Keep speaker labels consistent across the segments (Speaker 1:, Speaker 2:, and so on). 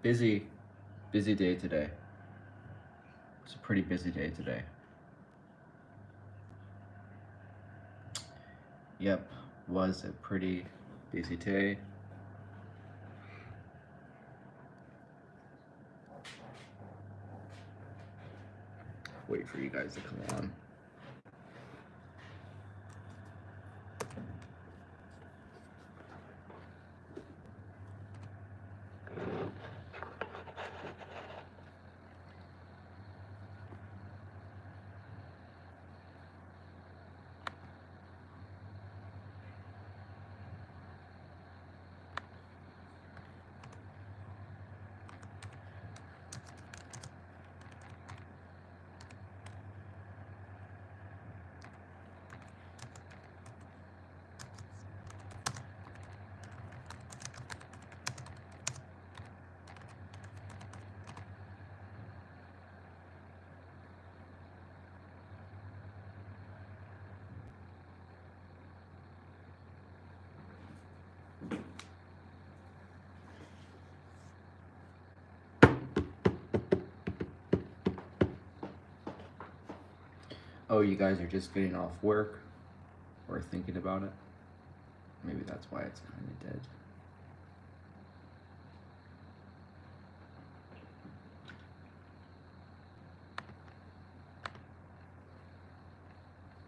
Speaker 1: Busy day today. It's a pretty busy day today. Yep, was a pretty busy day. Wait for you guys to come on. Oh, you guys are just getting off work or thinking about it? Maybe that's why it's kind of dead.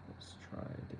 Speaker 1: Let's try to...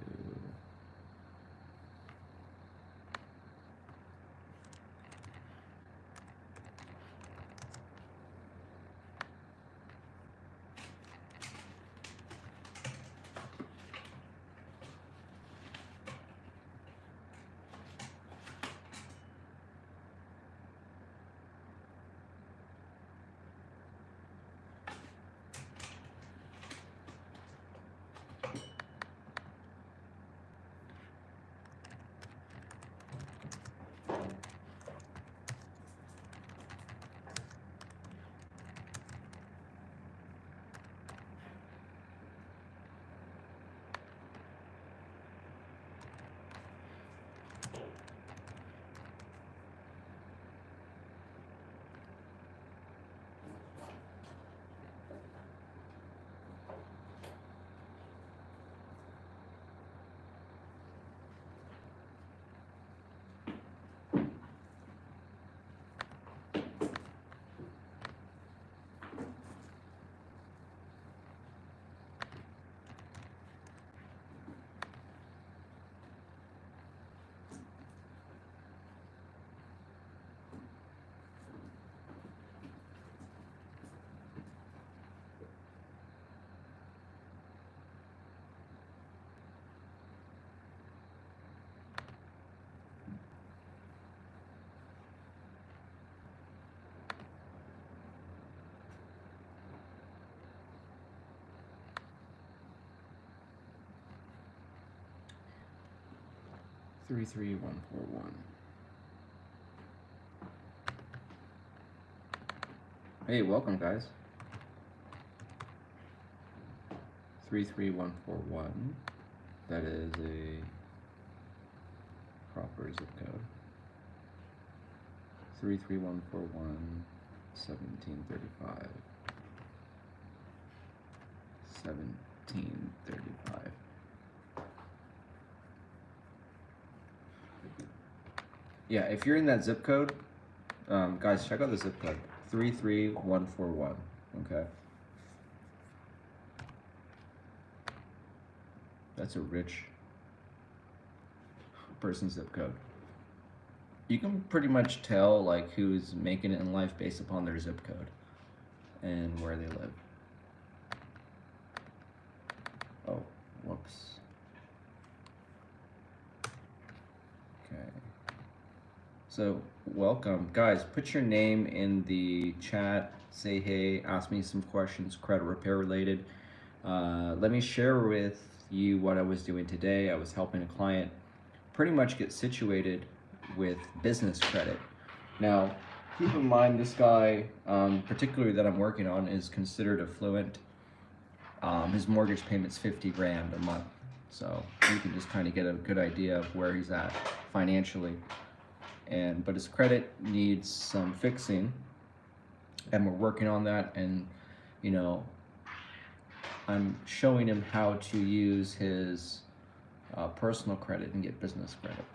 Speaker 1: Three, 141. Hey, welcome guys. 33141. That is a proper zip code. 33141, 1735. 1735. Yeah, if you're in that zip code, guys, check out the zip code 33141. Okay, that's a rich person's zip code. You can pretty much tell like who's making it in life based upon their zip code and where they live. Oh, whoops. Okay. So, welcome. Guys, put your name in the chat. Say hey, ask me some questions, credit repair related. Let me share with you what I was doing today. I was helping a client pretty much get situated with business credit. Now, keep in mind this guy, particularly that I'm working on, is considered affluent. His mortgage payment's 50 grand a month. So you can just kind of get a good idea of where he's at financially. But his credit needs some fixing. and we're working on that. And you know, I'm showing him how to use his personal credit and get business credit,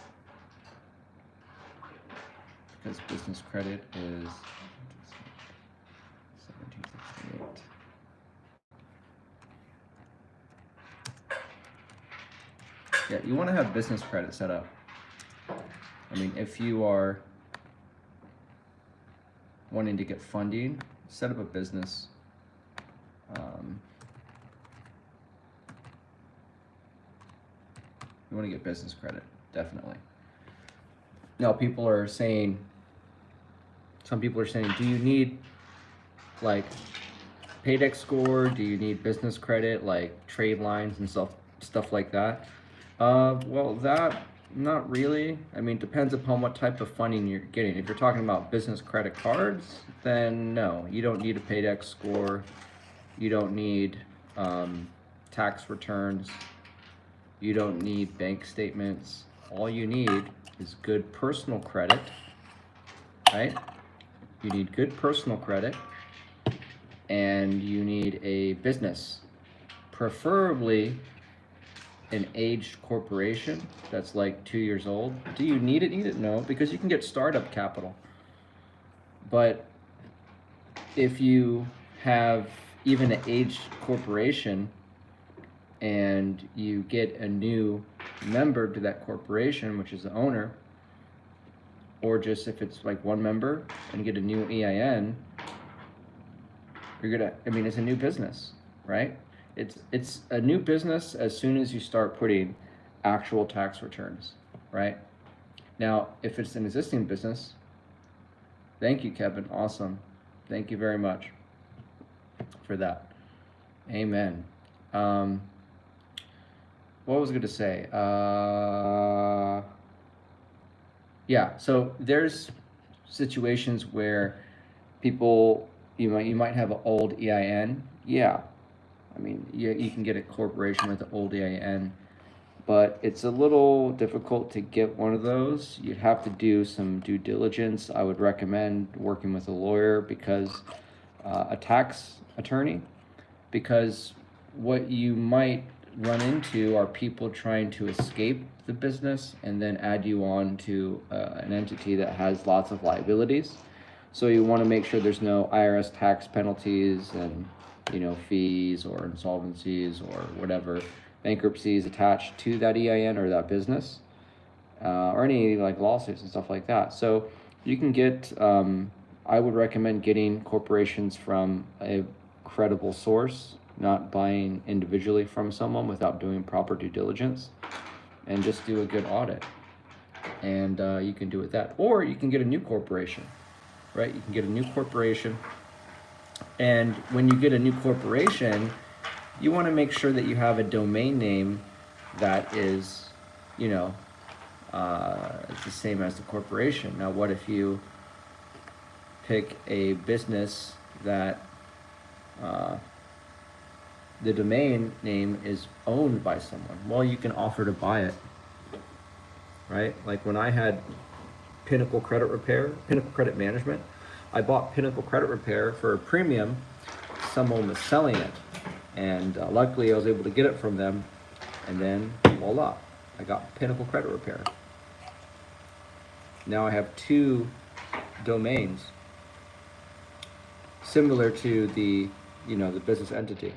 Speaker 1: because business credit is 1768. Yeah, you want to have business credit set up. I mean, if you are wanting to get funding, set up a business. You want to get business credit, definitely. Now, some people are saying, do you need like Paydex score? Do you need business credit, like trade lines and stuff like that? Well, that, not really. I mean, depends upon what type of funding you're getting. If you're talking about business credit cards, then no, you don't need a Paydex score. You don't need tax returns. You don't need bank statements. All you need is good personal credit, right? You need good personal credit, and you need a business, preferably an aged corporation that's like 2 years old. Do you need it? No, because you can get startup capital. But if you have even an aged corporation and you get a new member to that corporation, which is the owner, or just if it's like one member and you get a new EIN, it's a new business, right? It's a new business as soon as you start putting actual tax returns, right? Now, if it's an existing business, thank you, Kevin, awesome. Thank you very much for that. Amen. What was I going to say? Yeah, so there's situations where people, you might have an old EIN. Yeah, I mean, you can get a corporation with an old EIN, but it's a little difficult to get one of those. You'd have to do some due diligence. I would recommend working with a lawyer, because a tax attorney, because what you might run into are people trying to escape the business and then add you on to an entity that has lots of liabilities. So you want to make sure there's no IRS tax penalties and fees or insolvencies or whatever, bankruptcies attached to that EIN or that business, or any like lawsuits and stuff like that. So you can get, I would recommend getting corporations from a credible source, not buying individually from someone without doing proper due diligence, and just do a good audit. And you can do it that, or you can get a new corporation, right? You can get a new corporation, and when you get a new corporation, you want to make sure that you have a domain name that is, it's the same as the corporation. Now, what if you pick a business that the domain name is owned by someone? Well, you can offer to buy it, right? Like when I had Pinnacle Credit Management, I bought Pinnacle Credit Repair for a premium. Someone was selling it, and luckily I was able to get it from them, and then voila, I got Pinnacle Credit Repair. Now I have 2 domains similar to the business entity.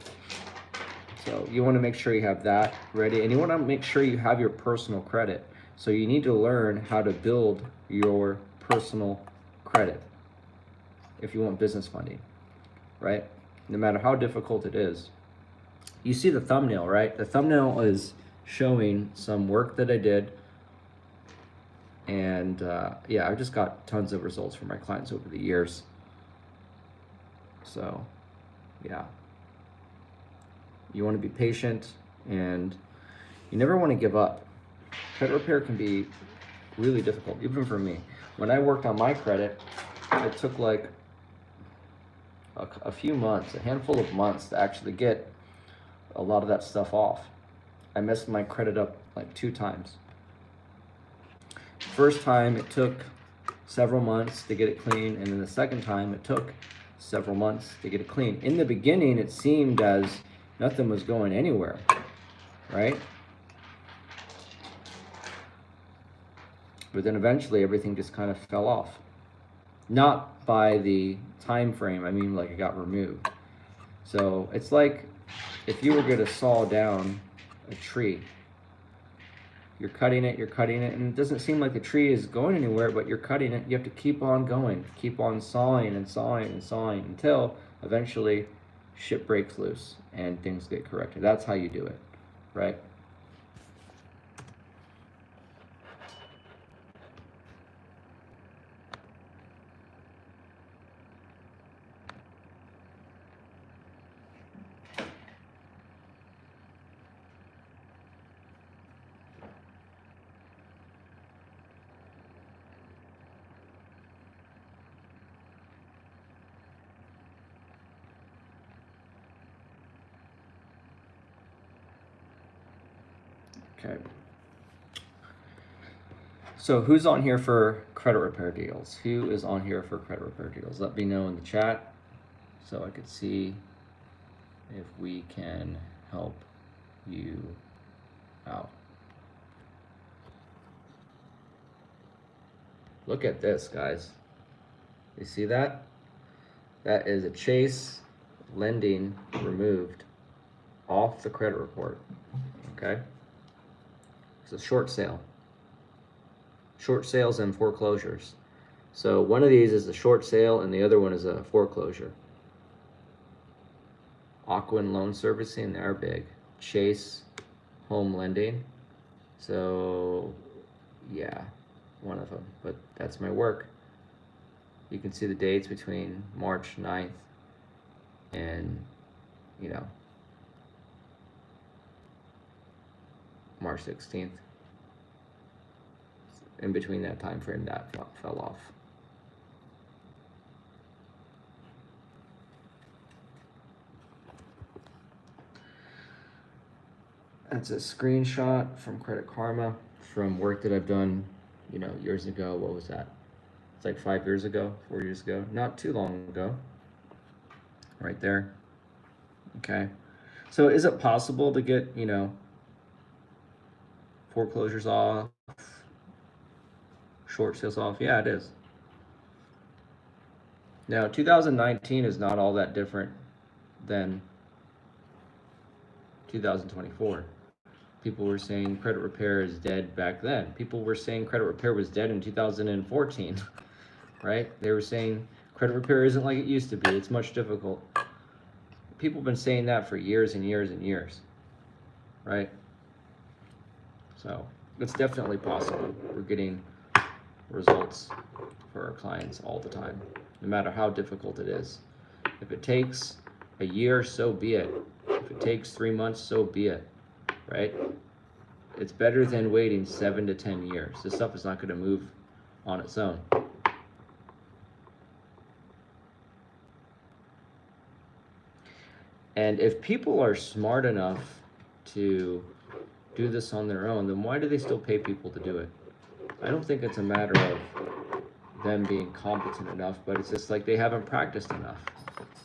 Speaker 1: So you want to make sure you have that ready, and you want to make sure you have your personal credit. So you need to learn how to build your personal credit if you want business funding, right? No matter how difficult it is. You see the thumbnail, right? The thumbnail is showing some work that I did, and yeah, I've just got tons of results from my clients over the years. So yeah, you want to be patient, and you never want to give up. Credit repair can be really difficult, even for me. When I worked on my credit, it took like a few months, a handful of months to actually get a lot of that stuff off. I messed my credit up like 2 times. First time it took several months to get it clean, and then the second time it took several months to get it clean. In the beginning, it seemed as nothing was going anywhere, right? But then eventually everything just kind of fell off. Not by the time frame, I mean like it got removed. So it's like if you were going to saw down a tree. You're cutting it, and it doesn't seem like the tree is going anywhere, but you're cutting it. You have to keep on going, keep on sawing and sawing and sawing until eventually shit breaks loose and things get corrected. That's how you do it, right? Okay. So who's on here for credit repair deals? Who is on here for credit repair deals? Let me know in the chat so I could see if we can help you out. Look at this, guys. You see that? That is a Chase lending removed off the credit report. Okay? It's a short sale. Short sales and foreclosures. So one of these is a short sale and the other one is a foreclosure. Ocwen Loan Servicing, they're big. Chase Home Lending. So yeah, one of them. But that's my work. You can see the dates between March 9th and, March 16th. In between that time frame, that fell off. That's a screenshot from Credit Karma from work that I've done, years ago. What was that? It's like 5 years ago, 4 years ago, not too long ago. Right there. Okay. So is it possible to get, foreclosures off, short sales off? Yeah, it is. Now, 2019 is not all that different than 2024. People were saying credit repair is dead back then. People were saying credit repair was dead in 2014, right? They were saying credit repair isn't like it used to be. It's much difficult. People have been saying that for years and years and years, right? So it's definitely possible. We're getting results for our clients all the time, no matter how difficult it is. If it takes a year, so be it. If it takes 3 months, so be it, right? It's better than waiting 7 to 10 years. This stuff is not going to move on its own. And if people are smart enough to do this on their own, then why do they still pay people to do it? I don't think it's a matter of them being competent enough, but it's just like they haven't practiced enough,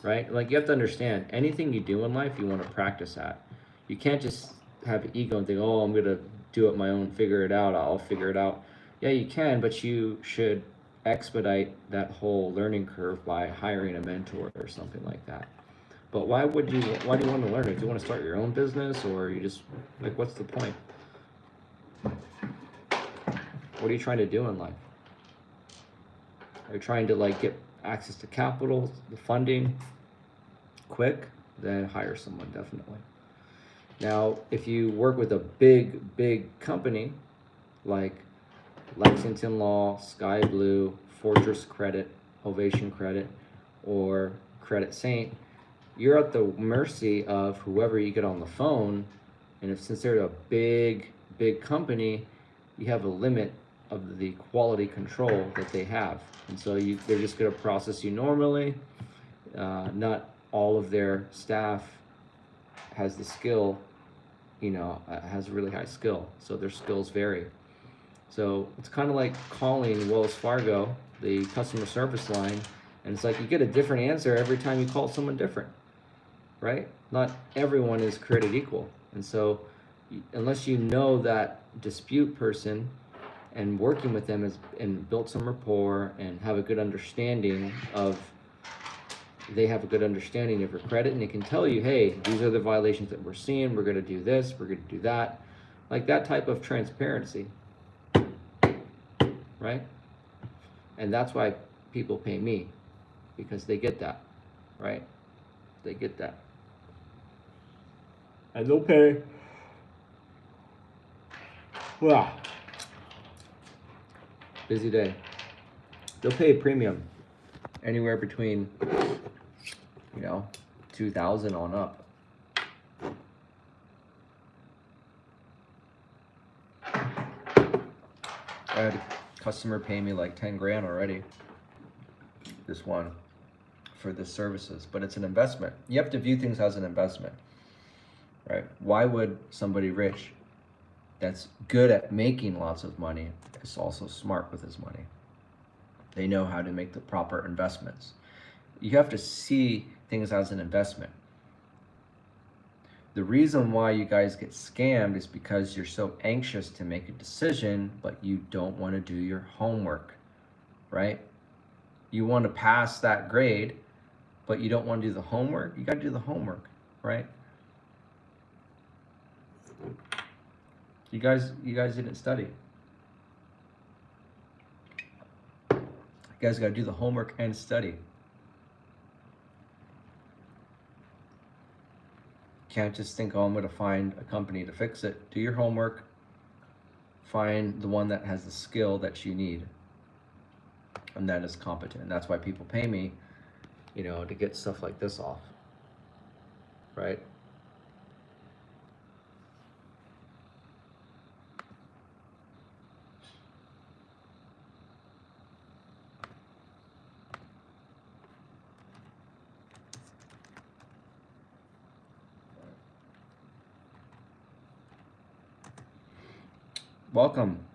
Speaker 1: right? Like you have to understand, anything you do in life, you want to practice at. You can't just have ego and think, oh, I'm going to do it my own, figure it out, I'll figure it out. Yeah, you can, but you should expedite that whole learning curve by hiring a mentor or something like that. But why do you want to learn it? Do you want to start your own business, or you just, like, what's the point? What are you trying to do in life? Are you trying to get access to capital, the funding, quick? Then hire someone, definitely. Now, if you work with a big company like Lexington Law, Sky Blue, Fortress Credit, Ovation Credit, or Credit Saint, you're at the mercy of whoever you get on the phone. And since they're a big company, you have a limit of the quality control that they have. And so they're just going to process you normally. Not all of their staff has the skill, has really high skill. So their skills vary. So it's kind of like calling Wells Fargo, the customer service line, And it's like you get a different answer every time you call someone different, right? Not everyone is created equal. And so unless you know that dispute person and working with them and built some rapport and have a good understanding of, they have a good understanding of your credit, and they can tell you, hey, these are the violations that we're seeing, we're going to do this, we're going to do that. Like that type of transparency, right? And that's why people pay me, because they get that, right? They get that. And they'll pay. Wow. Busy day. They'll pay a premium anywhere between, you know, 2,000 on up. I had a customer pay me like 10 grand already. This one for the services, but it's an investment. You have to view things as an investment, right? Why would somebody rich that's good at making lots of money is also smart with his money? They know how to make the proper investments. You have to see things as an investment. The reason why you guys get scammed is because you're so anxious to make a decision, but you don't want to do your homework, right? You want to pass that grade, but you don't want to do the homework. You got to do the homework, right? You guys didn't study. You guys got to do the homework and study. Can't just think, oh, I'm going to find a company to fix it. Do your homework. Find the one that has the skill that you need, and that is competent. And that's why people pay me, you know, to get stuff like this off, right?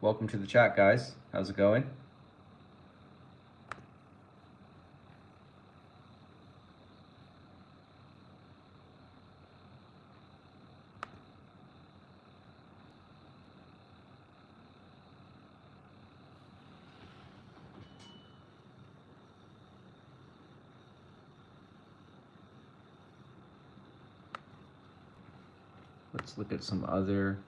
Speaker 1: Welcome to the chat, guys. How's it going? Let's look at some other.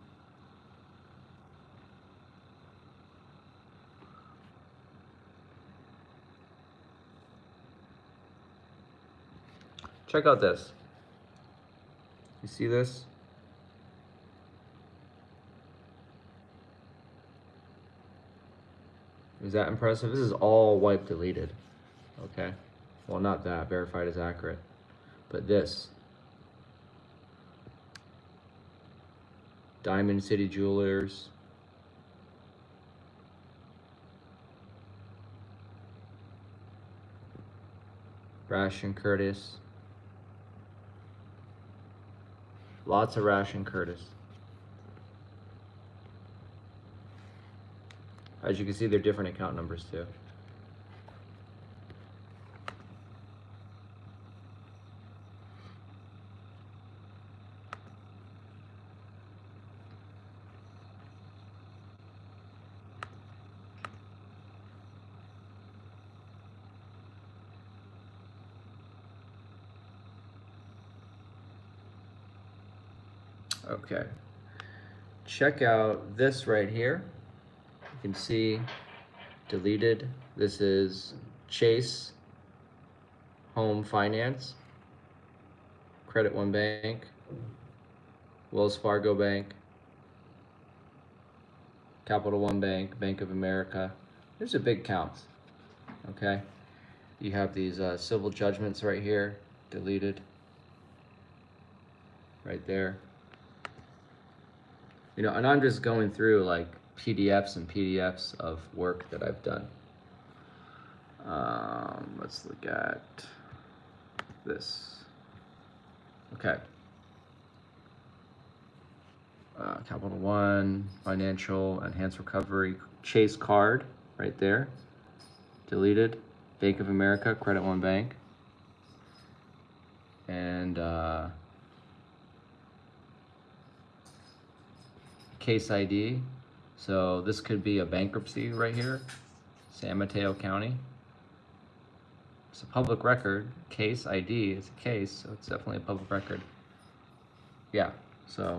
Speaker 1: Check out this. You see this? Is that impressive? This is all wipe deleted. Okay. Well, not that. Verified as accurate. But this. Diamond City Jewelers. Rash and Curtis. Lots of Rash and Curtis. As you can see, they're different account numbers too. Okay. Check out this right here. You can see deleted. This is Chase Home Finance, Credit One Bank, Wells Fargo Bank, Capital One Bank, Bank of America. These are big counts, okay? You have these civil judgments right here, deleted, right there. You know, and I'm just going through like PDFs and PDFs of work that I've done. Let's look at this. Okay. Capital One, Financial, Enhanced Recovery, Chase Card, right there, deleted. Bank of America, Credit One Bank, and case ID. So this could be a bankruptcy right here, San Mateo County. It's a public record. Case ID is a case, so it's definitely a public record. Yeah, so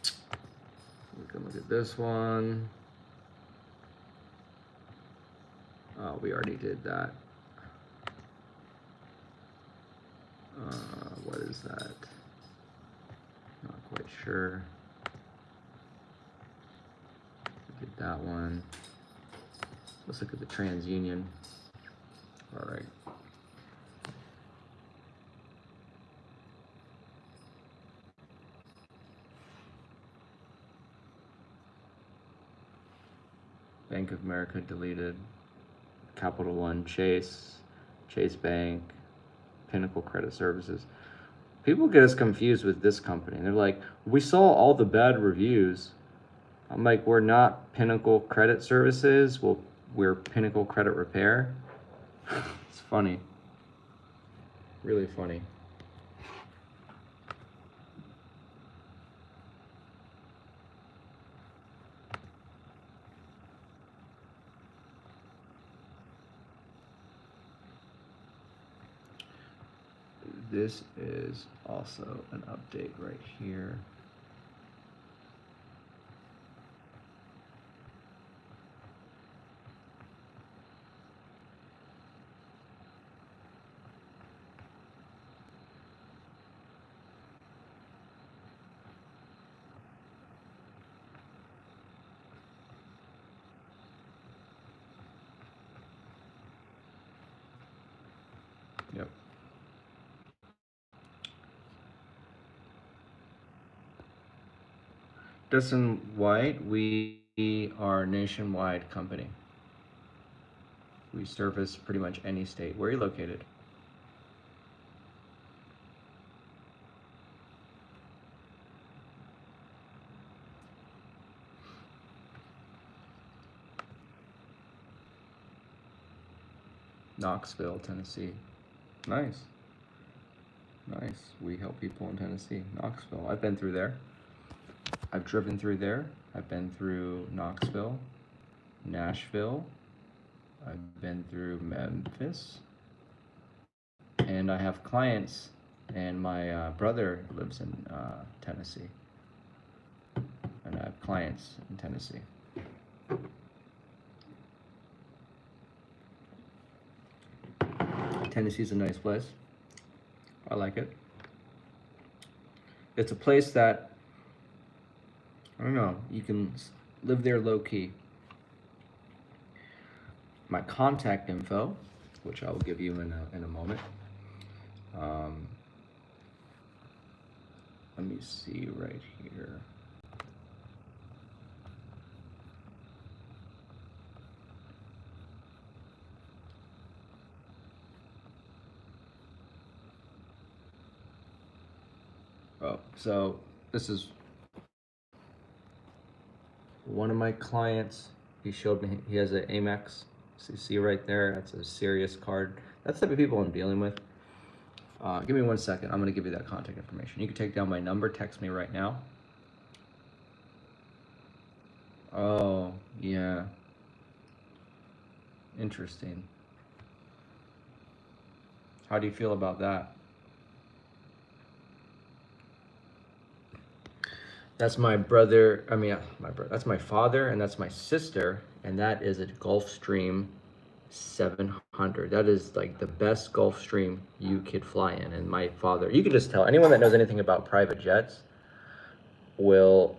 Speaker 1: we can look at this one. Oh, we already did that. What is that? Not quite sure. We did that one. Let's look at the TransUnion. All right. Bank of America deleted. Capital One, Chase Bank, Pinnacle Credit Services. People get us confused with this company. They're like, we saw all the bad reviews. I'm like, we're not Pinnacle Credit Services. Well, we're Pinnacle Credit Repair. It's funny. Really funny. This is also an update right here. Yep. Dustin White, we are a nationwide company. We service pretty much any state. Where are you located? Knoxville, Tennessee. Nice. Nice. We help people in Tennessee. Knoxville. I've been through there. I've driven through there. I've been through Knoxville, Nashville. I've been through Memphis. And I have clients, and my brother lives in Tennessee. And I have clients in Tennessee. Tennessee's a nice place. I like it. It's a place that, I don't know, you can live there low key. My contact info, which I will give you in a moment. Let me see right here. Oh, so this is one of my clients. He showed me, he has an Amex. So you see right there, that's a Sirius card. That's the type of people I'm dealing with. Give me 1 second. I'm going to give you that contact information. You can take down my number, text me right now. Oh, yeah. Interesting. How do you feel about that? That's my brother, that's my father, and that's my sister, and that is a Gulfstream 700. That is like the best Gulfstream you could fly in. And my father, you could just tell, anyone that knows anything about private jets will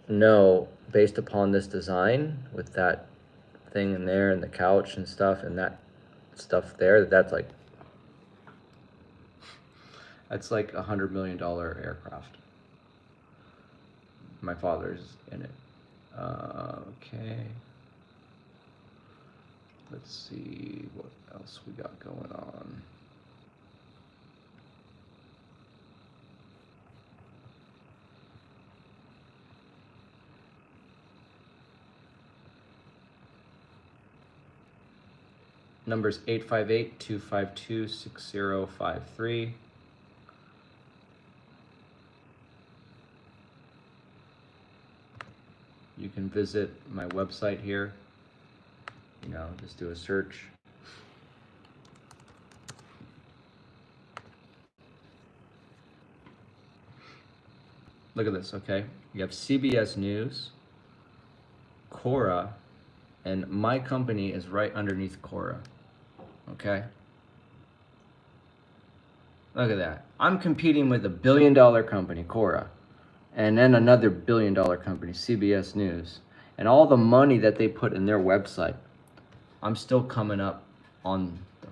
Speaker 1: know, based upon this design with that thing in there and the couch and stuff and that stuff there, that's like $100 million aircraft. My father's in it. Okay. Let's see what else we got going on. Number's 858-252-6053. You can visit my website here. You know, just do a search. Look at this, okay? You have CBS News, Quora, and my company is right underneath Quora, okay? Look at that. I'm competing with a billion-dollar company, Quora, and then another billion-dollar company, CBS News, and all the money that they put in their website. I'm still coming up on the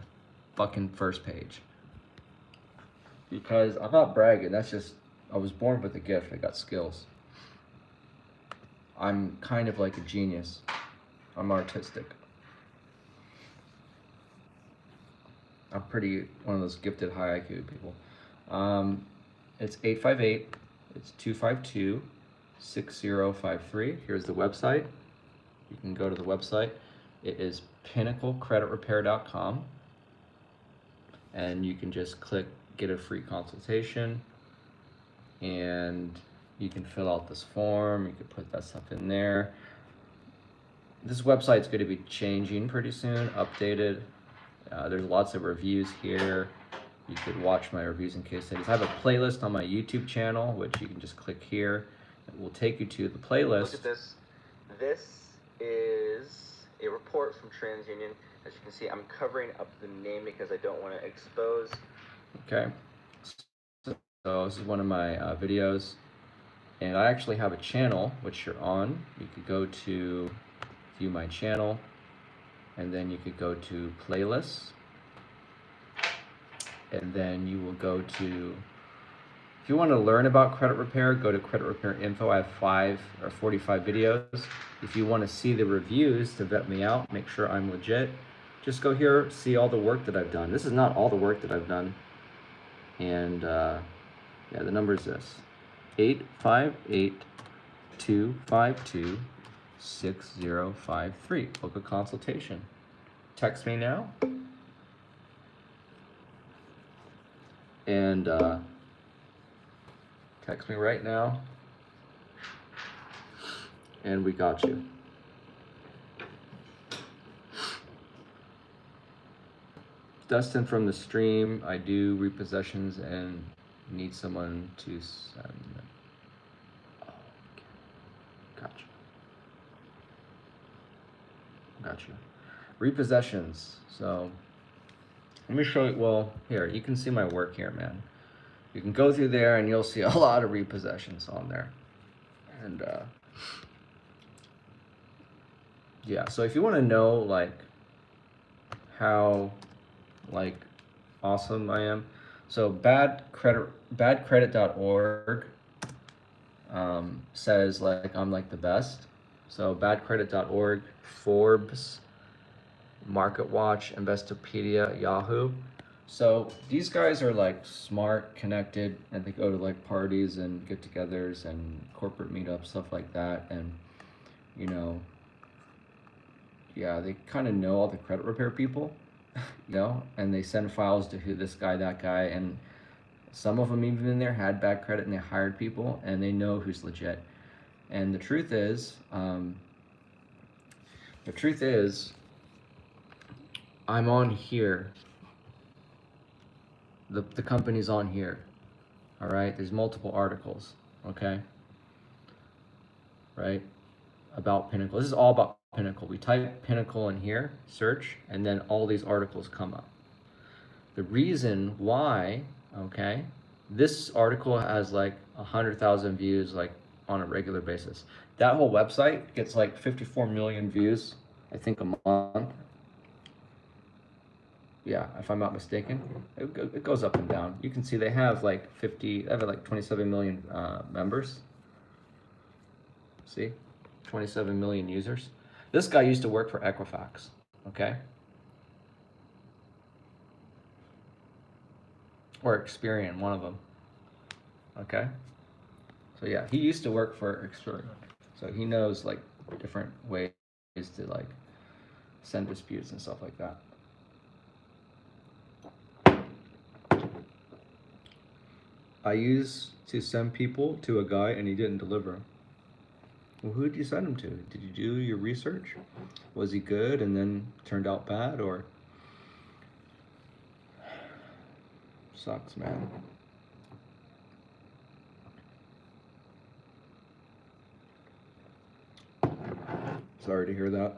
Speaker 1: fucking first page. Because I'm not bragging, that's just, I was born with a gift, I got skills. I'm kind of like a genius. I'm artistic. I'm pretty one of those gifted high IQ people. It's 858, it's 252-6053. Here's the website. You can go to the website. It is pinnaclecreditrepair.com. And you can just click get a free consultation. And you can fill out this form. You can put that stuff in there. This website's going to be changing pretty soon, updated. There's lots of reviews here. You could watch my reviews and case studies. I have a playlist on my YouTube channel, which you can just click here. It will take you to the playlist. Look at this. This is a report from TransUnion. As you can see, I'm covering up the name because I don't want to expose. Okay. So this is one of my videos. And I actually have a channel, which you're on. You could go to view my channel. And then you could go to playlists. And then you will go to, if you want to learn about credit repair, go to credit repair info. I have 45 videos. If you want to see the reviews to vet me out, make sure I'm legit, just go here, see all the work that I've done. This is not all the work that I've done. And yeah, the number is this, 858-252-6053. Book a consultation. Text me now. And text me right now. And we got you. Dustin from the stream. I do repossessions and need someone to send. Oh, okay. Gotcha. Repossessions. So let me show you. Well, here, you can see my work here, man. You can go through there and you'll see a lot of repossessions on there. And yeah, so if you want to know like how like awesome I am, so badcredit.org says like I'm like the best. So badcredit.org, Forbes, MarketWatch, Investopedia, Yahoo. So these guys are like smart, connected, and they go to like parties and get-togethers and corporate meetups, stuff like that. And you know, yeah, they kind of know all the credit repair people, you know, and they send files to who this guy, that guy, and some of them even in there had bad credit and they hired people and they know who's legit. And the truth is, I'm on here. The company's on here. All right, there's multiple articles, okay? Right, about Pinnacle. This is all about Pinnacle. We type Pinnacle in here, search, and then all these articles come up. The reason why, okay, this article has like 100,000 views like on a regular basis. That whole website gets like 54 million views, I think, a month. Yeah, if I'm not mistaken, it goes up and down. You can see they have like 27 million members. See, 27 million users. This guy used to work for Equifax, okay? Or Experian, one of them, okay? So yeah, he used to work for Experian. So he knows like different ways to like send disputes and stuff like that. I used to send people to a guy and he didn't deliver. Well, who did you send him to? Did you do your research? Was he good and then turned out bad, or? Sucks, man. Sorry to hear that.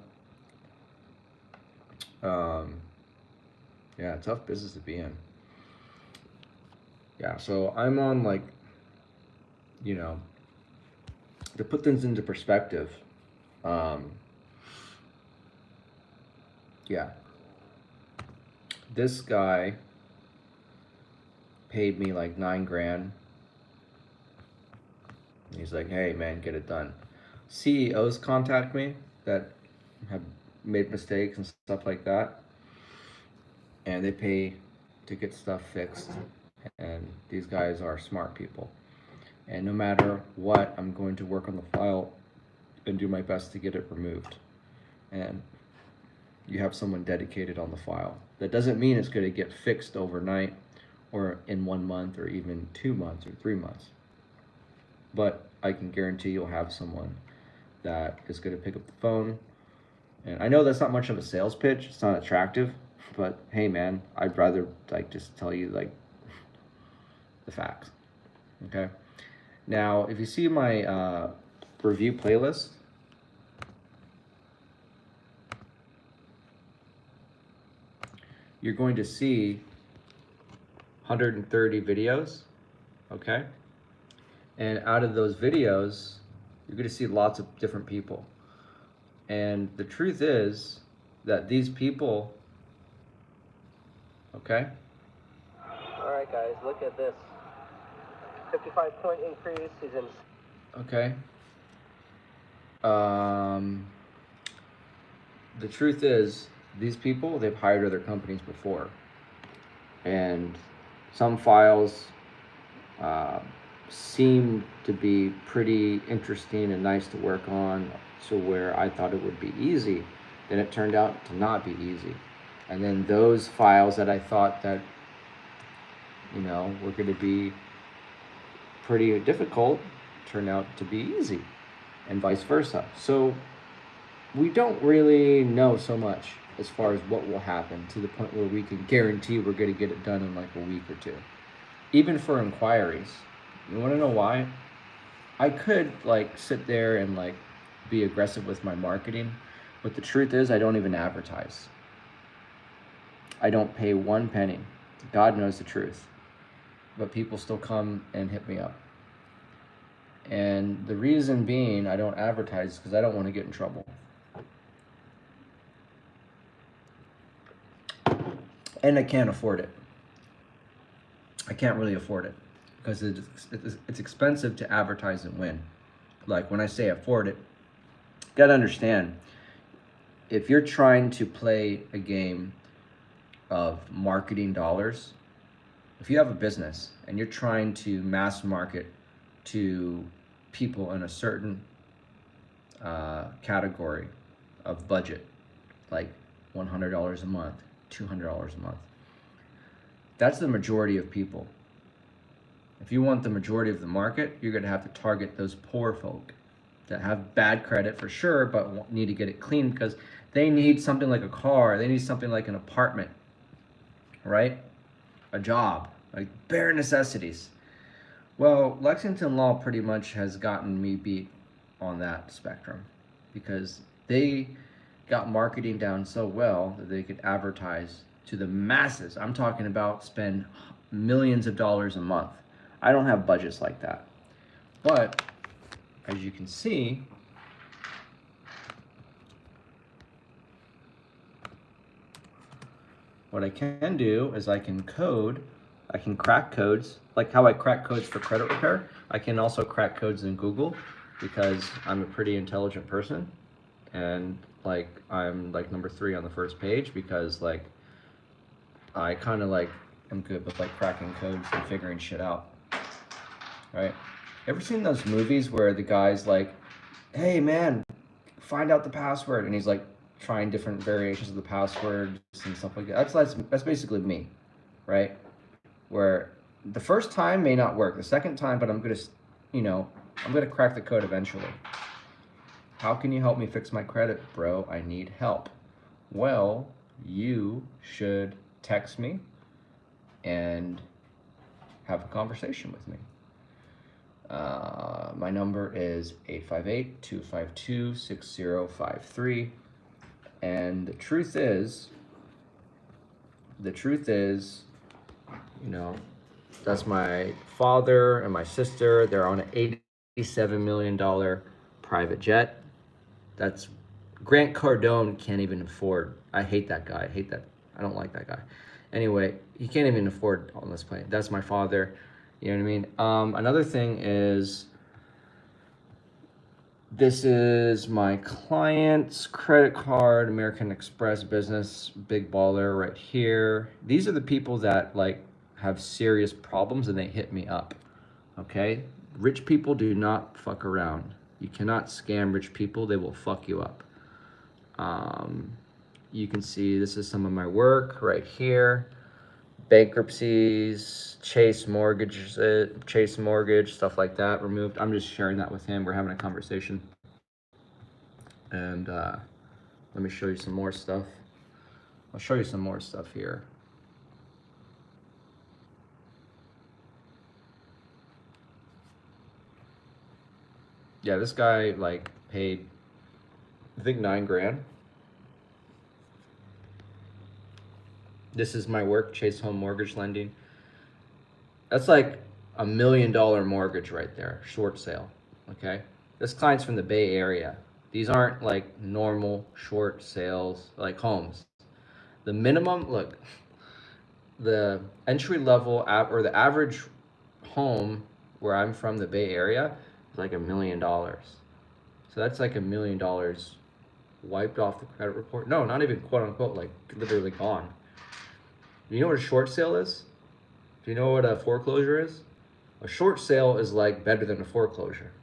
Speaker 1: Yeah, tough business to be in. Yeah, so I'm on, like, you know, to put things into perspective, yeah, this guy paid me like 9 grand. He's like, hey man, get it done. CEOs contact me that have made mistakes and stuff like that, and they pay to get stuff fixed. And these guys are smart people. And no matter what, I'm going to work on the file and do my best to get it removed. And you have someone dedicated on the file. That doesn't mean it's going to get fixed overnight or in 1 month or even 2 months or 3 months. But I can guarantee you'll have someone that is going to pick up the phone. And I know that's not much of a sales pitch. It's not attractive, but hey man, I'd rather like just tell you like the facts. Okay. Now, if you see my review playlist, you're going to see 130 videos, okay? And out of those videos, you're going to see lots of different people. And the truth is that these people, okay?
Speaker 2: All right, guys, look at this. 55-point increase. He's in.
Speaker 1: Okay. The truth is, these people, they've hired other companies before. And some files seem to be pretty interesting and nice to work on, so where I thought it would be easy, then it turned out to not be easy. And then those files that I thought that, you know, were going to be pretty difficult turned out to be easy, and vice versa. So we don't really know so much as far as what will happen to the point where we can guarantee we're going to get it done in like a week or two. Even for inquiries. You want to know why? I could like sit there and like be aggressive with my marketing, but the truth is I don't even advertise. I don't pay 1 penny. God knows the truth. But people still come and hit me up. And the reason being I don't advertise is because I don't want to get in trouble. And I can't afford it. I can't really afford it because it's expensive to advertise and win. Like when I say afford it, you gotta understand, if you're trying to play a game of marketing dollars, if you have a business and you're trying to mass market to people in a certain category of budget, like $100 a month, $200 a month, that's the majority of people. If you want the majority of the market, you're going to have to target those poor folk that have bad credit for sure, but need to get it clean because they need something like a car, they need something like an apartment, right? A job, like bare necessities. Well, Lexington Law pretty much has gotten me beat on that spectrum because they got marketing down so well that they could advertise to the masses. I'm talking about spend millions of dollars a month. I don't have budgets like that. But as you can see, what I can do is I can crack codes, like how I crack codes for credit repair. I can also crack codes in Google because I'm a pretty intelligent person. And like I'm like number 3 on the first page because like I kind of like am good with like cracking codes and figuring shit out, right? Ever seen those movies where the guy's like, hey man, find out the password, and he's like trying different variations of the passwords and stuff like that? That's basically me, right? Where the first time may not work. The second time, but I'm gonna, I'm gonna crack the code eventually. How can you help me fix my credit, bro? I need help. Well, you should text me and have a conversation with me. My number is 858-252-6053. And the truth is, that's my father and my sister. They're on an $87 million private jet. That's Grant Cardone can't even afford. I hate that guy. I don't like that guy. Anyway, he can't even afford on this plane. That's my father. You know what I mean? Another thing is, this is my client's credit card, American Express Business, big baller right here. These are the people that like have serious problems and they hit me up. Okay? Rich people do not fuck around. You cannot scam rich people. They will fuck you up. You can see this is some of my work right here. Bankruptcies, Chase Mortgage, stuff like that removed. I'm just sharing that with him. We're having a conversation. And let me show you some more stuff. I'll show you some more stuff here. Yeah, this guy like paid, I think, $9,000. This is my work, Chase Home Mortgage Lending. That's like $1 million mortgage right there, short sale, okay? This client's from the Bay Area. These aren't like normal short sales, like homes. The minimum, look, the entry level or the average home where I'm from, the Bay Area, is like $1 million. So that's like $1 million wiped off the credit report. No, not even quote unquote, like literally gone. Do you know what a short sale is? Do you know what a foreclosure is? A short sale is like better than a foreclosure.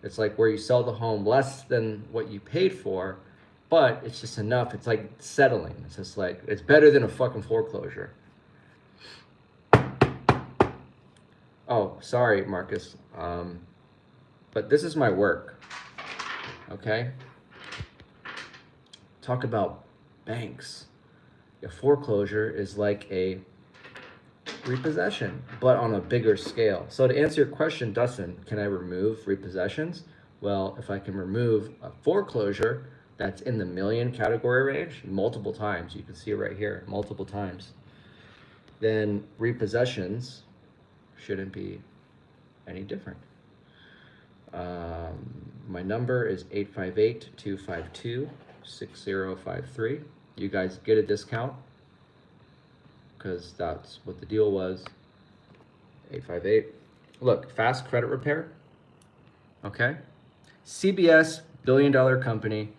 Speaker 1: It's like where you sell the home less than what you paid for, but it's just enough. It's like settling. It's just like, it's better than a fucking foreclosure. Oh, sorry, Marcus. But this is my work, okay? Talk about banks. A foreclosure is like a repossession, but on a bigger scale. So to answer your question, Dustin, can I remove repossessions? Well, if I can remove a foreclosure that's in the million category range multiple times, you can see it right here, multiple times, then repossessions shouldn't be any different. My number is 858-252-6053. You guys get a discount because that's what the deal was. 858. Look, Fast Credit Repair. Okay. CBS, billion-dollar company.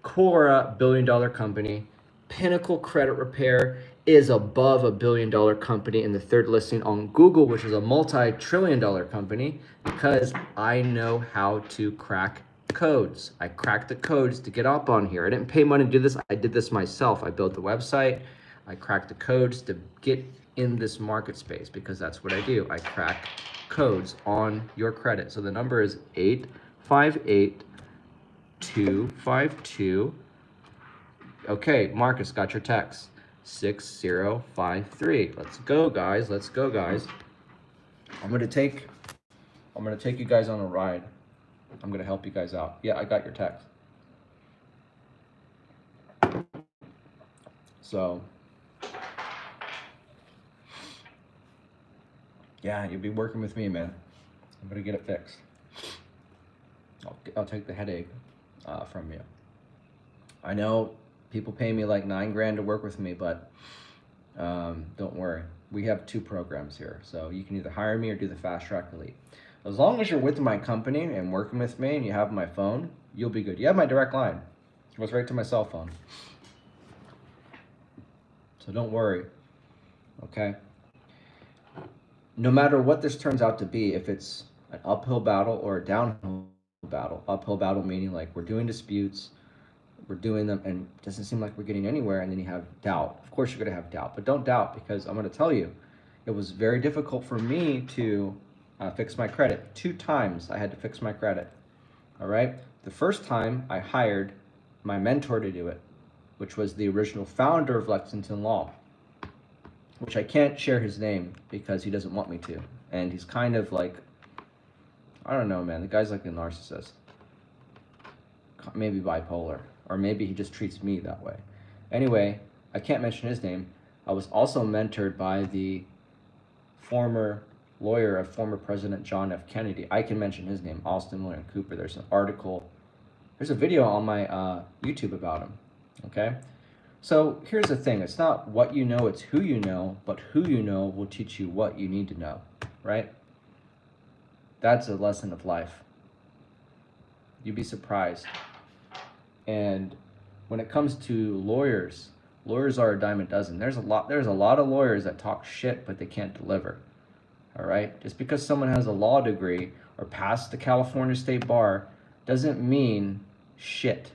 Speaker 1: Quora, billion-dollar company. Pinnacle Credit Repair is above a billion-dollar company in the third listing on Google, which is a multi-trillion-dollar company, because I know how to crack codes. I cracked the codes to get up on here. I didn't pay money to do this. I did this myself. I built the website. I cracked the codes to get in this market space because that's what I do. I crack codes on your credit. So the number is 858-252. Okay, Marcus, got your text. 6053. Let's go, guys. Let's go, guys. I'm gonna take you guys on a ride. I'm gonna help you guys out. Yeah, I got your text. So, yeah, you'll be working with me, man. I'm gonna get it fixed. I'll take the headache from you. I know people pay me like $9,000 to work with me, but don't worry. We have 2 programs here, so you can either hire me or do the Fast Track Elite. As long as you're with my company and working with me and you have my phone, you'll be good. You have my direct line. It goes right to my cell phone. So don't worry, okay? No matter what this turns out to be, if it's an uphill battle or a downhill battle, uphill battle meaning like we're doing disputes, we're doing them and it doesn't seem like we're getting anywhere, and then you have doubt. Of course you're gonna have doubt, but don't doubt, because I'm gonna tell you, it was very difficult for me to fix my credit. 2 times I had to fix my credit. All right. The first time I hired my mentor to do it, which was the original founder of Lexington Law, which I can't share his name because he doesn't want me to. And he's kind of like, I don't know, man. The guy's like a narcissist. Maybe bipolar. Or maybe he just treats me that way. Anyway, I can't mention his name. I was also mentored by the former lawyer of former President John F. Kennedy. I can mention his name, Austin William Cooper. There's an article, there's a video on my YouTube about him, okay? So here's the thing, it's not what you know, it's who you know, but who you know will teach you what you need to know, right? That's a lesson of life. You'd be surprised. And when it comes to lawyers, lawyers are a dime a dozen. There's a lot of lawyers that talk shit, but they can't deliver. All right? Just because someone has a law degree or passed the California State Bar doesn't mean shit.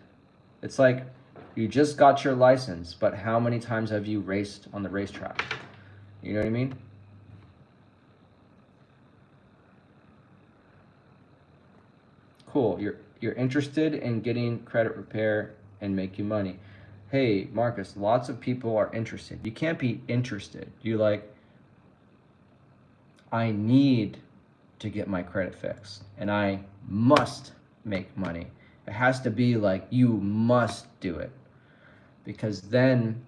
Speaker 1: It's like you just got your license, but how many times have you raced on the racetrack? You know what I mean? Cool. You're interested in getting credit repair and making money. Hey, Marcus, lots of people are interested. You can't be interested. You like, I need to get my credit fixed and I must make money. It has to be like, you must do it, because then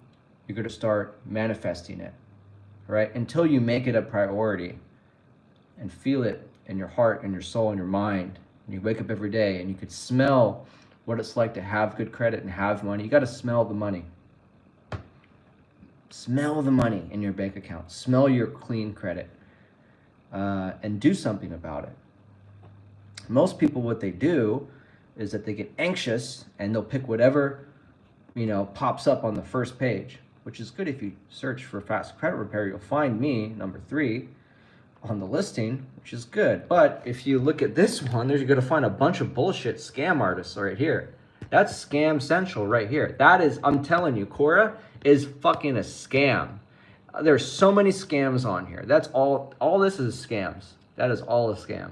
Speaker 1: you're going to start manifesting it, right? Until you make it a priority and feel it in your heart and your soul and your mind, and you wake up every day and you could smell what it's like to have good credit and have money. You got to smell the money. Smell the money in your bank account. Smell your clean credit. And do something about it. Most people, what they do is that they get anxious and they'll pick whatever, pops up on the first page, which is good. If you search for fast credit repair, you'll find me, number 3, on the listing, which is good. But if you look at this one, you're going to find a bunch of bullshit scam artists right here. That's scam central right here. That is, I'm telling you, Quora is fucking a scam. There's so many scams on here. That's all this is scams. That is all a scam.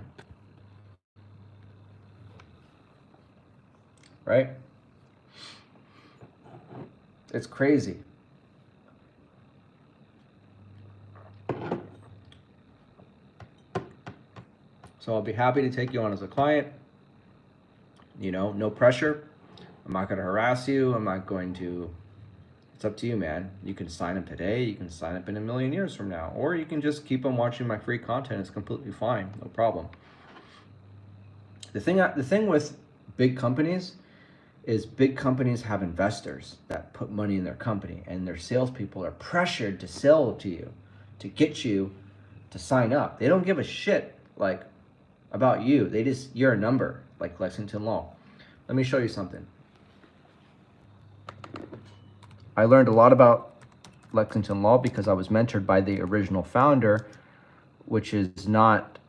Speaker 1: Right? It's crazy. So I'll be happy to take you on as a client. No pressure. I'm not going to harass you. I'm not going to, it's up to you, man. You can sign up today. You can sign up in a million years from now. Or you can just keep on watching my free content. It's completely fine. No problem. The thing with big companies is big companies have investors that put money in their company, and their salespeople are pressured to sell to you, to get you to sign up. They don't give a shit about you. You're a number, like Lexington Law. Let me show you something. I learned a lot about Lexington Law because I was mentored by the original founder, which is not,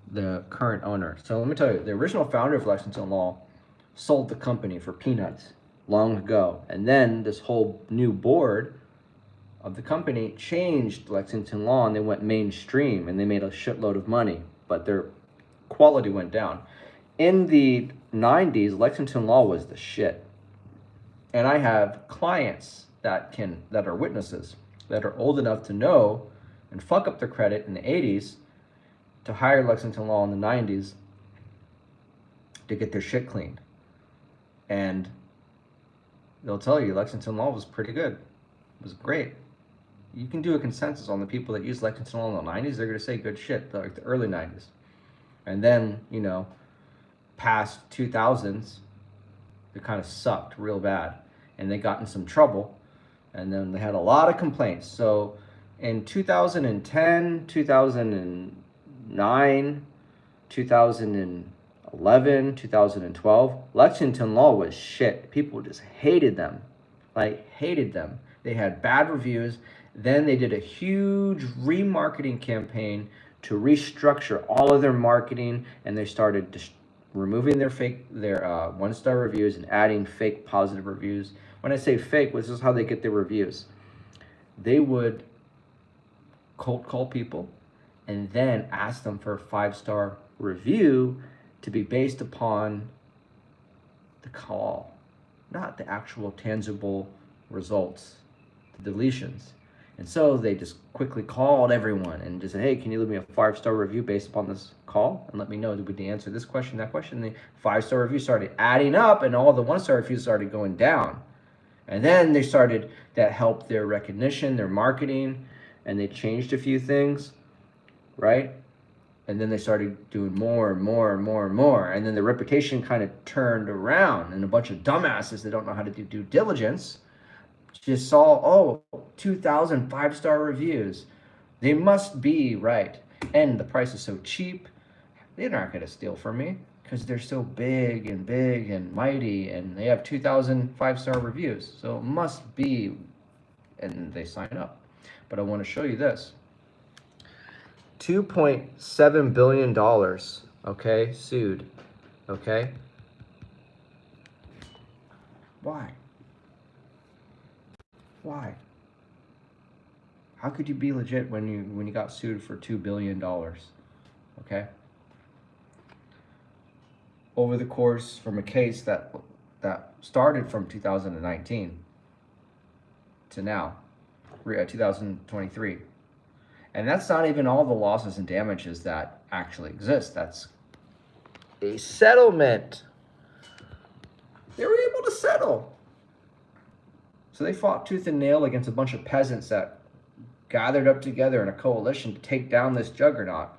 Speaker 1: the current owner. So let me tell you, the original founder of Lexington Law sold the company for peanuts long ago. And then this whole new board of the company changed Lexington Law, and they went mainstream and they made a shitload of money, but their quality went down. In the 90s, Lexington Law was the shit. And I have clients that are witnesses, that are old enough to know and fuck up their credit in the 80s to hire Lexington Law in the 90s to get their shit cleaned. And they'll tell you Lexington Law was pretty good. It was great. You can do a consensus on the people that use Lexington Law in the 90s. They're going to say good shit, like the early 90s. And then, past 2000s, they kind of sucked real bad. And they got in some trouble. And then they had a lot of complaints. So in 2010, 2009, 2011, 2012, Lexington Law was shit. People just hated them. Hated them. They had bad reviews. Then they did a huge remarketing campaign to restructure all of their marketing, and they started removing their one-star reviews and adding fake positive reviews. When I say fake, this is how they get their reviews. they would cold call people and then ask them for a 5-star review to be based upon the call, not the actual tangible results, the deletions. And so they just quickly called everyone and just said, hey, can you leave me a 5-star review based upon this call and let me know that we can answer this question, that question. And the 5-star reviews started adding up and all the 1-star reviews started going down. And then they started, that helped their recognition, their marketing, and they changed a few things, right? And then they started doing more and more and more and more. And then the reputation kind of turned around, and a bunch of dumbasses that don't know how to do due diligence just saw, 2,000 5-star reviews. They must be right. And the price is so cheap, they're not going to steal from me because they're so big and mighty, and they have 2,000 5-star reviews. So it must be, and they sign up. But I want to show you this. $2.7 billion, okay, sued, okay? Why? Why? How could you be legit when you got sued for $2 billion, okay? Over the course from a case that started from 2019 to now, 2023. And that's not even all the losses and damages that actually exist. That's a settlement. They were able to settle. So they fought tooth and nail against a bunch of peasants that gathered up together in a coalition to take down this juggernaut.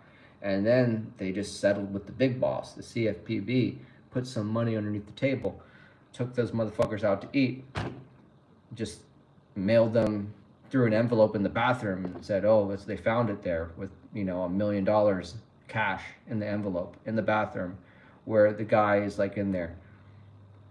Speaker 1: And then they just settled with the big boss, the CFPB, put some money underneath the table, took those motherfuckers out to eat, just mailed them through an envelope in the bathroom and said, they found it there with, $1 million cash in the envelope in the bathroom, where the guy is like in there.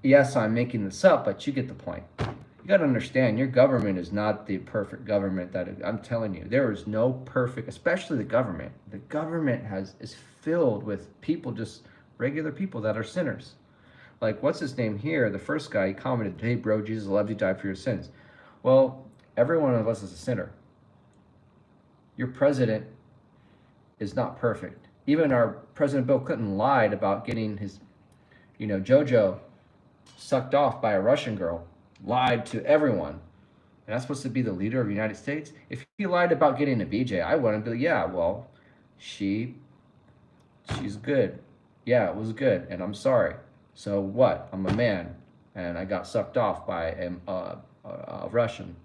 Speaker 1: Yes, I'm making this up, but you get the point. You got to understand, your government is not the perfect government that I'm telling you. There is no perfect, especially the government. The government is filled with people, just regular people that are sinners. Like, what's his name here? The first guy, he commented, hey, bro, Jesus loves you, died for your sins. Well, every one of us is a sinner. Your president is not perfect. Even our President Bill Clinton lied about getting his, JoJo sucked off by a Russian girl. Lied to everyone. And that's supposed to be the leader of the United States? If he lied about getting a BJ, I wouldn't be like, yeah, well, she's good. Yeah, it was good, and I'm sorry. So what? I'm a man, and I got sucked off by a Russian.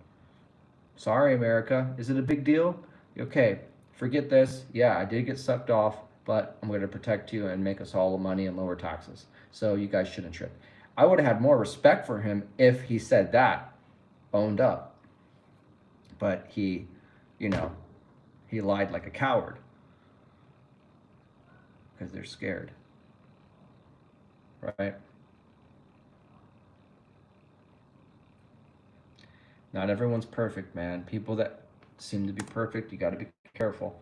Speaker 1: Sorry, America. Is it a big deal? Okay, forget this. Yeah, I did get sucked off, but I'm going to protect you and make us all the money and lower taxes. So you guys shouldn't trip. I would have had more respect for him if he said that, owned up. But he lied like a coward because they're scared, right? Not everyone's perfect, man. People that seem to be perfect, you got to be careful.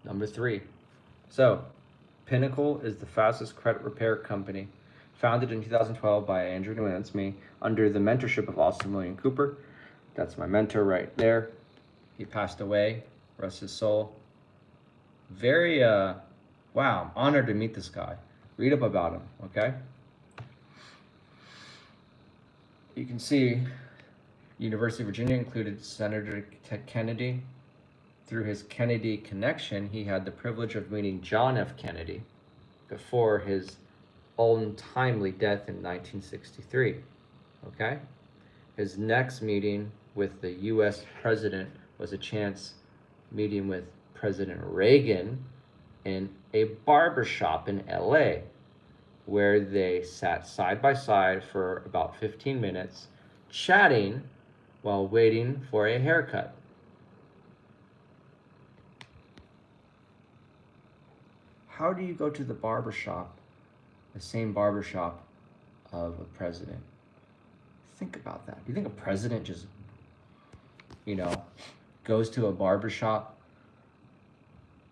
Speaker 1: Number 3. So, Pinnacle is the fastest credit repair company, founded in 2012 by Andrew Nguyen, that's me, under the mentorship of Austin William Cooper. That's my mentor right there. He passed away, rest his soul. Very, wow, I'm honored to meet this guy. Read up about him, okay? You can see University of Virginia included Senator Kennedy. Through his Kennedy connection, he had the privilege of meeting John F. Kennedy before his untimely death in 1963, okay? His next meeting with the U.S. president was a chance meeting with President Reagan in a barbershop in L.A., where they sat side by side for about 15 minutes, chatting while waiting for a haircut. How do you go to the barbershop, the same barbershop of a president? Think about that. Do you think a president just you know, goes to a barbershop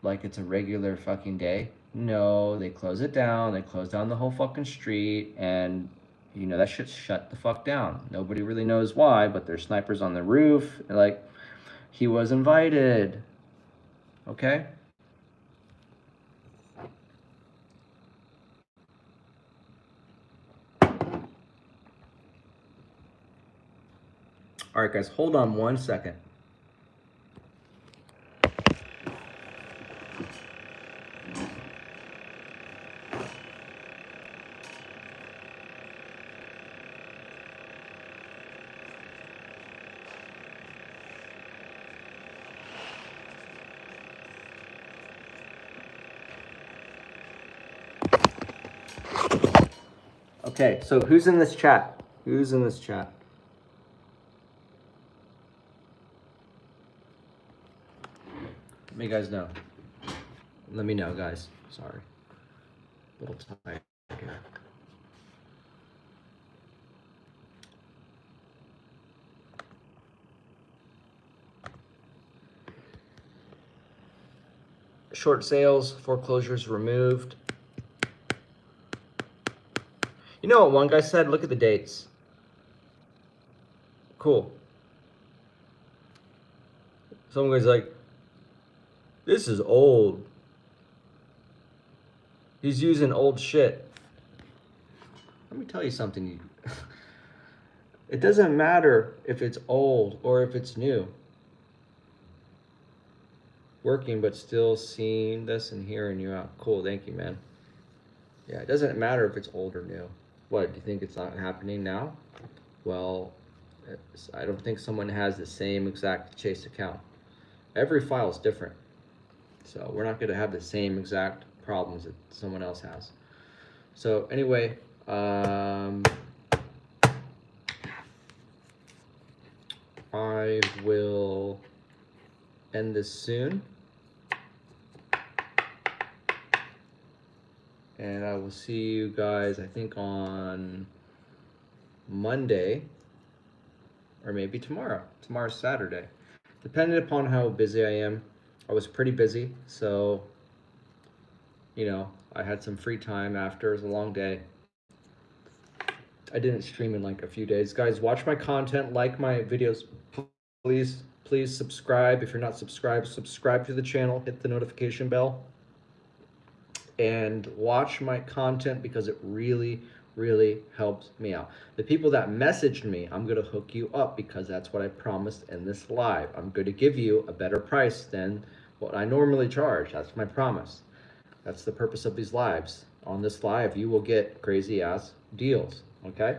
Speaker 1: like it's a regular fucking day. No, they close it down. They close down the whole fucking street, and you know that shit's shut the fuck down. Nobody really knows why, but there's snipers on the roof. Like, he was invited. Okay. All right, guys, hold on 1 second. Okay, so who's in this chat? Who's in this chat? Let me guys know. Let me know, guys. Sorry. A little tight here. Short sales, foreclosures removed. You know what one guy said? Look at the dates. Cool. Some guy's like, this is old. He's using old shit. Let me tell you something. It doesn't matter if it's old or if it's new. Working, but still seeing this and hearing you out. Cool, thank you, man. Yeah, it doesn't matter if it's old or new. What, do you think it's not happening now? Well, I don't think someone has the same exact Chase account. Every file is different. So we're not gonna have the same exact problems that someone else has. So anyway, I will end this soon. And I will see you guys, I think, on Monday, or maybe tomorrow. Tomorrow's Saturday. Depending upon how busy I am. I was pretty busy, so, you know, I had some free time after. It was a long day. I didn't stream in like a few days. Guys, watch my content, like my videos. Please subscribe. If you're not subscribed, subscribe to the channel, hit the notification bell, and watch my content because it really helps me out. The people that messaged me, I'm gonna hook you up because that's what I promised in this live. I'm going to give you a better price than what I normally charge. That's my promise. That's the purpose of these lives. On this live, you will get crazy ass deals, okay?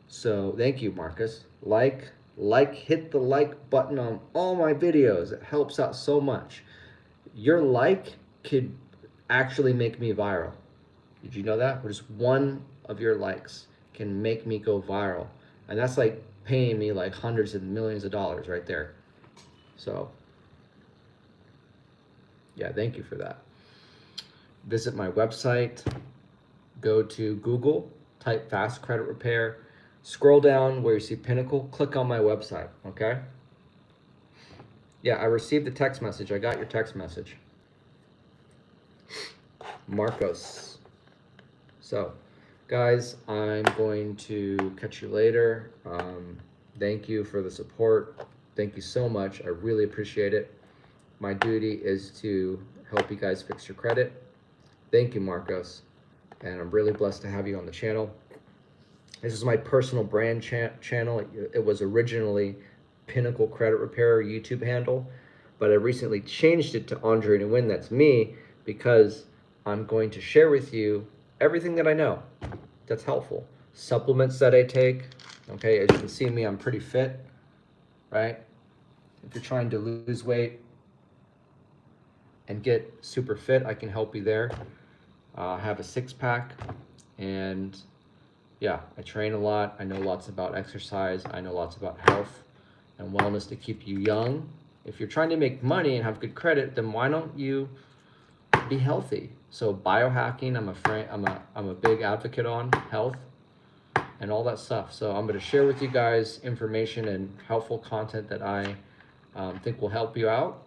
Speaker 1: So thank you, Marcus. Hit the like button on all my videos. It helps out so much. Your like could actually make me viral. Did you know that? Just one of your likes can make me go viral. And that's like paying me like hundreds of millions of dollars right there. So, yeah, thank you for that. Visit my website. Go to Google, type Fast Credit Repair. Scroll down where you see Pinnacle. Click on my website, okay? Yeah, I received the text message. I got your text message. Marcos. So, guys, I'm going to catch you later. Thank you for the support. Thank you so much. I really appreciate it. My duty is to help you guys fix your credit. Thank you, Marcos. And I'm really blessed to have you on the channel. This is my personal brand channel. It was originally Pinnacle Credit Repair YouTube handle, but I recently changed it to Andre Nguyen. That's me, because I'm going to share with you everything that I know that's helpful. Supplements that I take. Okay, as you can see me, I'm pretty fit, right? If you're trying to lose weight and get super fit, I can help you there. I have a 6-pack, and yeah, I train a lot. I know lots about exercise. I know lots about health and wellness to keep you young. If you're trying to make money and have good credit, then why don't you be healthy? So biohacking, I'm a big advocate on health, and all that stuff. So I'm going to share with you guys information and helpful content that I think will help you out.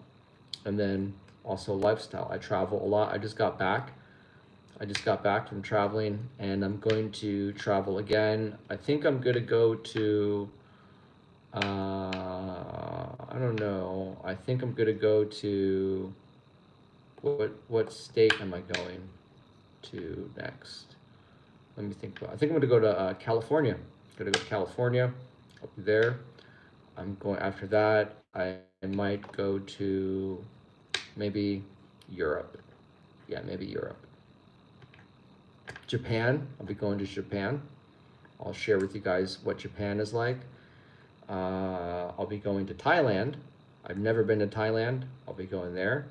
Speaker 1: And then also lifestyle. I travel a lot. I just got back from traveling, and I'm going to travel again. I think I'm going to go to, I don't know. I think I'm going to go to, what state am I going to next? Let me think. I think I'm going to go to California. I'm going to go to California. I'll be there. I'm going, after that, I might go to maybe Europe. Yeah, maybe Europe. Japan. I'll be going to Japan. I'll share with you guys what Japan is like. I'll be going to Thailand. I've never been to Thailand. I'll be going there.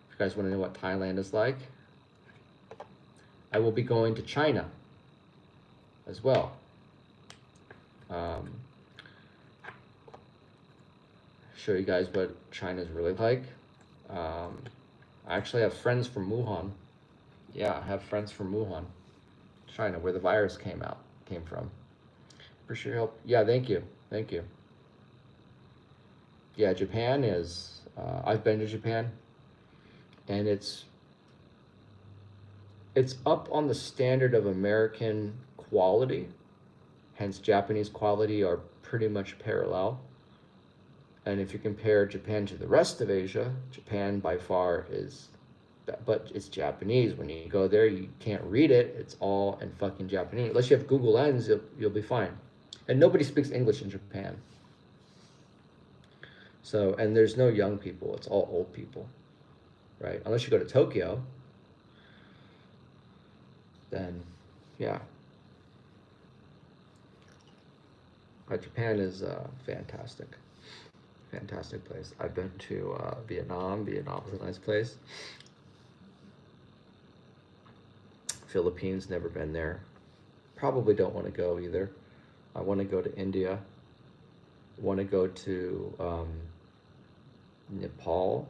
Speaker 1: If you guys want to know what Thailand is like. I will be going to China as well. Show you guys what China is really like. I actually have friends from Wuhan. Yeah, I have friends from Wuhan, China, where the virus came from. Appreciate your help. Yeah, thank you. Yeah, Japan is, I've been to Japan, and it's up on the standard of American quality, hence Japanese quality are pretty much parallel. And if you compare Japan to the rest of Asia, Japan by far is, but it's Japanese. When you go there, you can't read it. It's all in fucking Japanese. Unless you have Google Lens, you'll be fine. And nobody speaks English in Japan. So, and there's no young people. It's all old people, right? Unless you go to Tokyo, then yeah. But Japan is fantastic. Fantastic place. I've been to Vietnam. Vietnam is a nice place. Philippines, never been there. Probably don't want to go either. I want to go to India. Want to go to Nepal.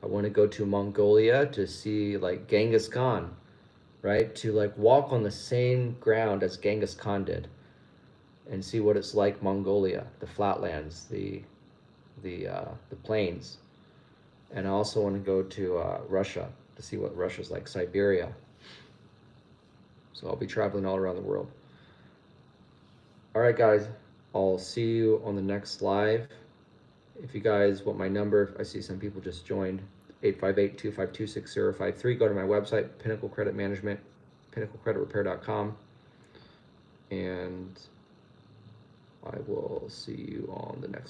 Speaker 1: I want to go to Mongolia to see like Genghis Khan, right? To like walk on the same ground as Genghis Khan did, and see what it's like. Mongolia, the flatlands, the plains. And I also want to go to Russia to see what Russia's like, Siberia. So I'll be traveling all around the world. All right, guys, I'll see you on the next live. If you guys want my number, I see some people just joined, 858-252-6053. Go to my website, Pinnacle Credit Management, pinnaclecreditrepair.com. And I will see you on the next